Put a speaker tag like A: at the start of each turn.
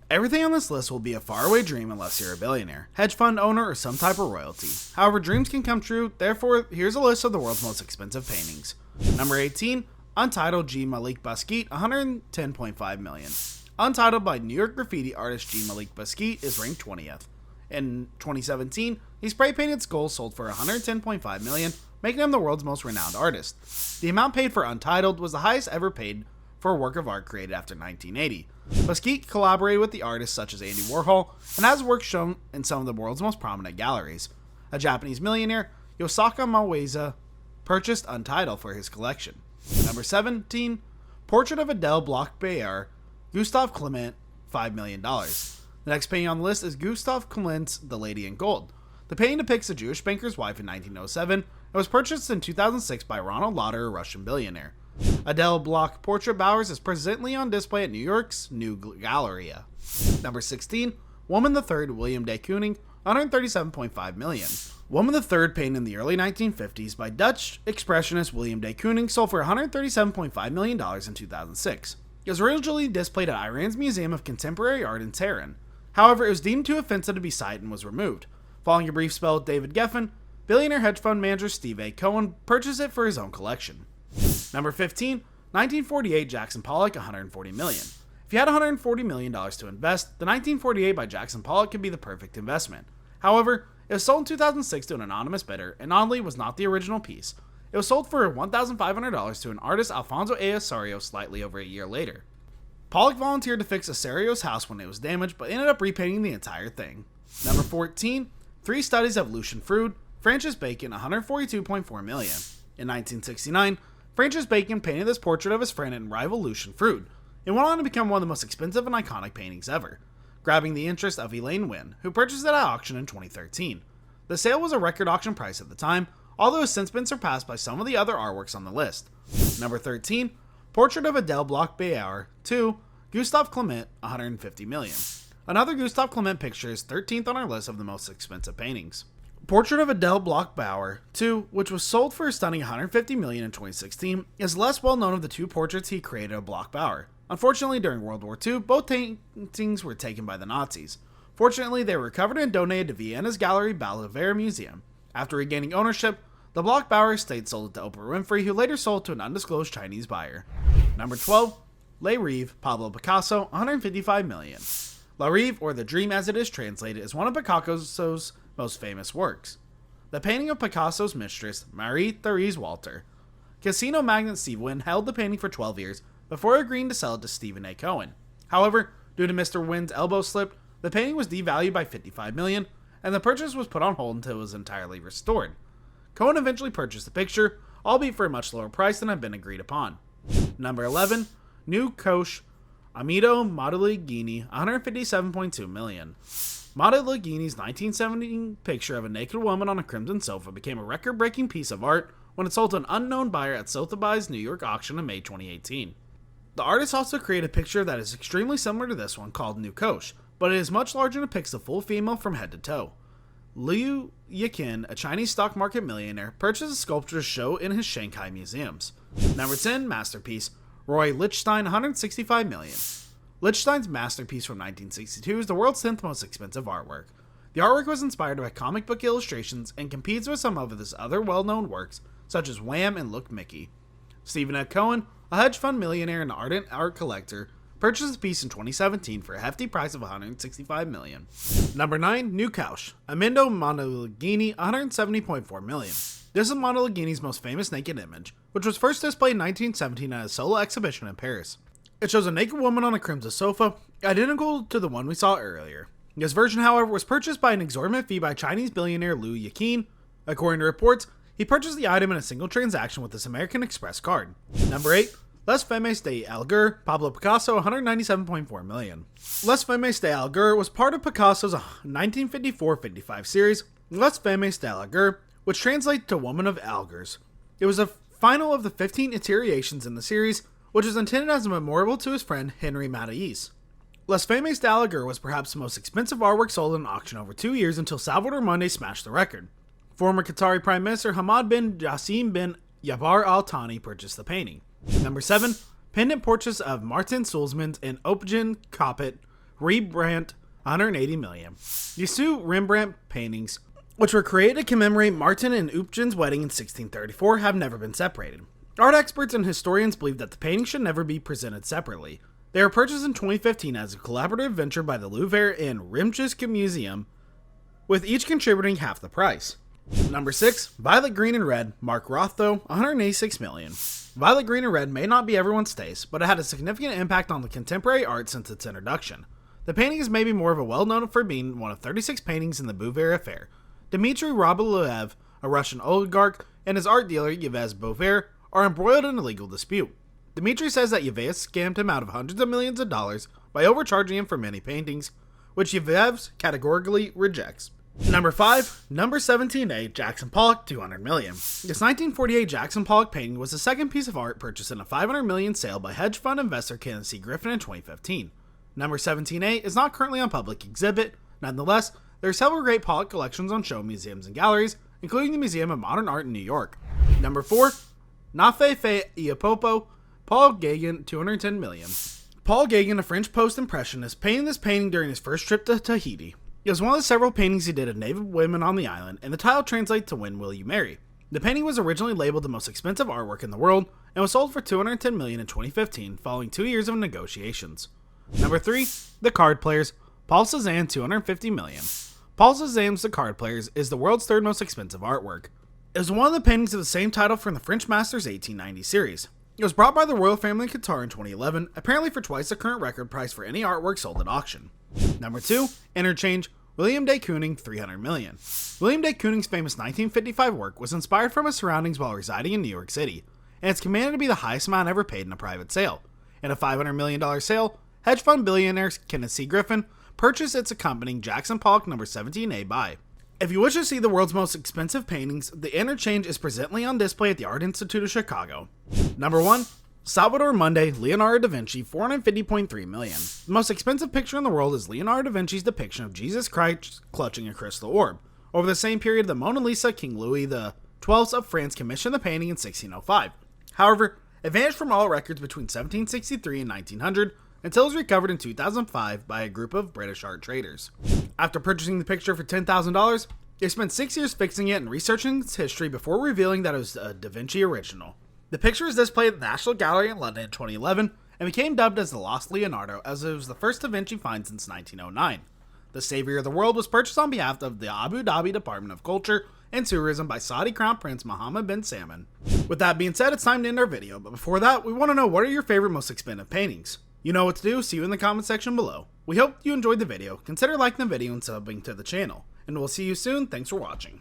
A: Everything on this list will be a faraway dream unless you're a billionaire, hedge fund owner, or some type of royalty. However, dreams can come true, therefore, here's a list of the world's most expensive paintings. Number 18, Untitled G. Malik Basquiat, $110.5 million. Untitled by New York graffiti artist G. Malik Basquiat is ranked 20th. In 2017, he spray painted skulls sold for $110.5 million, making him the world's most renowned artist. The amount paid for Untitled was the highest ever paid for a work of art created after 1980. Basquiat collaborated with the artists such as Andy Warhol and has work shown in some of the world's most prominent galleries. A Japanese millionaire, Yosaka Maweza, purchased Untitled for his collection. Number 17, Portrait of Adele Bloch-Bayard, Gustave Clement, $5 million. The next painting on the list is Gustave Clement's The Lady in Gold. The painting depicts a Jewish banker's wife in 1907 and was purchased in 2006 by Ronald Lauder, a Russian billionaire. Adele Bloch Portrait Bowers is presently on display at New York's New Galleria. Number 16, Woman the Third, William de Kooning, $137.5 million. Woman the Third, painted in the early 1950s by Dutch expressionist William de Kooning, sold for $137.5 million in 2006. It was originally displayed at Iran's Museum of Contemporary Art in Tehran. However, it was deemed too offensive to be cited and was removed. Following a brief spell with David Geffen, billionaire hedge fund manager Steve A. Cohen purchased it for his own collection. Number 15, 1948 Jackson Pollock, $140 million. If you had $140 million to invest, the 1948 by Jackson Pollock could be the perfect investment. However, it was sold in 2006 to an anonymous bidder, and oddly was not the original piece. It was sold for $1,500 to an artist, Alfonso A. Osorio, slightly over a year later. Pollock volunteered to fix Osorio's house when it was damaged, but ended up repainting the entire thing. Number 14, Three Studies of Lucian Freud, Francis Bacon, $142.4 million. In 1969, Francis Bacon painted this portrait of his friend and rival Lucian Freud. It went on to become one of the most expensive and iconic paintings ever, grabbing the interest of Elaine Wynn, who purchased it at auction in 2013. The sale was a record auction price at the time, although it has since been surpassed by some of the other artworks on the list. Number 13, Portrait of Adele Bloch-Bayard, 2, Gustave Clement, $150 million. Another Gustave Clement picture is 13th on our list of the most expensive paintings. Portrait of Adele Bloch-Bayard, 2, which was sold for a stunning $150 million in 2016, is less well known of the two portraits he created of Bloch-Bayard. Unfortunately, during World War II, both paintings were taken by the Nazis. Fortunately, they were recovered and donated to Vienna's Gallery Bavaria Museum. After regaining ownership, the Bloch-Bayard estate sold it to Oprah Winfrey, who later sold to an undisclosed Chinese buyer. Number 12, Le Rêve, Pablo Picasso, $155 million. Le Rêve, or The Dream as it is translated, is one of Picasso's most famous works. The painting of Picasso's mistress, Marie-Thérèse Walter. Casino magnate Steve Wynn held the painting for 12 years before agreeing to sell it to Stephen A. Cohen. However, due to Mr. Wynn's elbow slip, the painting was devalued by $55 million, and the purchase was put on hold until it was entirely restored. Cohen eventually purchased the picture, albeit for a much lower price than had been agreed upon. Number 11, New Coche, Amedeo Modigliani, $157.2 million. Modigliani's 1917 picture of a naked woman on a crimson sofa became a record-breaking piece of art when it sold to an unknown buyer at Sotheby's New York auction in May 2018. The artist also created a picture that is extremely similar to this one called New Coche, but it is much larger and depicts a full female from head to toe. Liu Yiqin, a Chinese stock market millionaire, purchased the sculpture to show in his Shanghai museums. Number 10, Masterpiece, Roy Lichtenstein, $165 million. Lichtenstein's masterpiece from 1962 is the world's 10th most expensive artwork. The artwork was inspired by comic book illustrations and competes with some of his other well-known works, such as Wham! And Look Mickey. Stephen A. Cohen, a hedge fund millionaire and ardent art collector, purchased the piece in 2017 for a hefty price of $165 million. Number 9, New Couch, Amedeo Modigliani, $170.4 million. This is Modigliani's most famous naked image, which was first displayed in 1917 at a solo exhibition in Paris. It shows a naked woman on a crimson sofa, identical to the one we saw earlier. This version, however, was purchased by an exorbitant fee by Chinese billionaire Liu Yiqin. According to reports, he purchased the item in a single transaction with this American Express card. Number 8, Les Femmes de Alger, Pablo Picasso, $197.4 million. Les Femmes de Alger was part of Picasso's 1954-55 series, Les Femmes de Alger, which translates to Woman of Algiers. It was the final of the 15 iterations in the series, which was intended as a memorial to his friend Henri Matisse. Les Femmes de Alger was perhaps the most expensive artwork sold in an auction over 2 years until Salvador Munde smashed the record. Former Qatari Prime Minister Hamad bin Jassim bin Jaber Al Thani purchased the painting. Number 7, Pendant Portraits of Martin Sulzmans and Opgen Koppet Rembrandt, 180 million. These two Rembrandt paintings, which were created to commemorate Martin and Eugen's wedding in 1634, have never been separated. Art experts and historians believe that the paintings should never be presented separately. They were purchased in 2015 as a collaborative venture by the Louvre and Rijksmuseum Museum, with each contributing half the price. Number 6, Violet Green and Red, Mark Rothko, 186 million. Violet Green and Red may not be everyone's taste, but it had a significant impact on the contemporary art since its introduction. The painting is maybe more of a well-known for being one of 36 paintings in the Beauvais affair. Dmitry Rabolev, a Russian oligarch, and his art dealer Yves Beauvais are embroiled in a legal dispute. Dmitry says that Yves scammed him out of hundreds of millions of dollars by overcharging him for many paintings, which Yves categorically rejects. Number 5, number 17A, Jackson Pollock, 200 million. This 1948 Jackson Pollock painting was the second piece of art purchased in a 500 million sale by hedge fund investor Kenneth C. Griffin in 2015. Number 17A is not currently on public exhibit. Nonetheless, there are several great Pollock collections on show museums and galleries, including the Museum of Modern Art in New York. Number 4, Nafe Fe Iapopo, Paul Gauguin, 210 million. Paul Gauguin, a French post-impressionist, painted this painting during his first trip to Tahiti. It was one of the several paintings he did of native women on the island, and the title translates to When Will You Marry? The painting was originally labeled the most expensive artwork in the world, and was sold for 210 million in 2015, following 2 years of negotiations. Number 3, The Card Players, Paul Cézanne, 250 million. Paul Cézanne's The Card Players is the world's third most expensive artwork. It was one of the paintings of the same title from the French Master's 1890 series. It was brought by the royal family in Qatar in 2011, apparently for twice the current record price for any artwork sold at auction. Number 2, Interchange, William de Kooning, 300 million. William de Kooning's famous 1955 work was inspired from his surroundings while residing in New York City, and it's commanded to be the highest amount ever paid in a private sale. In a $500 million sale, hedge fund billionaire Kenneth C. Griffin purchased its accompanying Jackson Pollock number 17A buy. If you wish to see the world's most expensive paintings, the Interchange is presently on display at the Art Institute of Chicago. Number 1, Salvator Mundi, Leonardo da Vinci, 450.3 million. The most expensive picture in the world is Leonardo da Vinci's depiction of Jesus Christ clutching a crystal orb. Over the same period, the Mona Lisa, King Louis XII of France commissioned the painting in 1605. However, it vanished from all records between 1763 and 1900, until it was recovered in 2005 by a group of British art traders. After purchasing the picture for $10,000, they spent 6 years fixing it and researching its history before revealing that it was a Da Vinci original. The picture was displayed at the National Gallery in London in 2011 and became dubbed as the Lost Leonardo, as it was the first Da Vinci find since 1909. The Savior of the World was purchased on behalf of the Abu Dhabi Department of Culture and Tourism by Saudi Crown Prince Mohammed bin Salman. With that being said, it's time to end our video, but before that, we want to know, what are your favorite most expensive paintings? You know what to do, see you in the comment section below. We hope you enjoyed the video, consider liking the video and subbing to the channel, and we'll see you soon. Thanks for watching.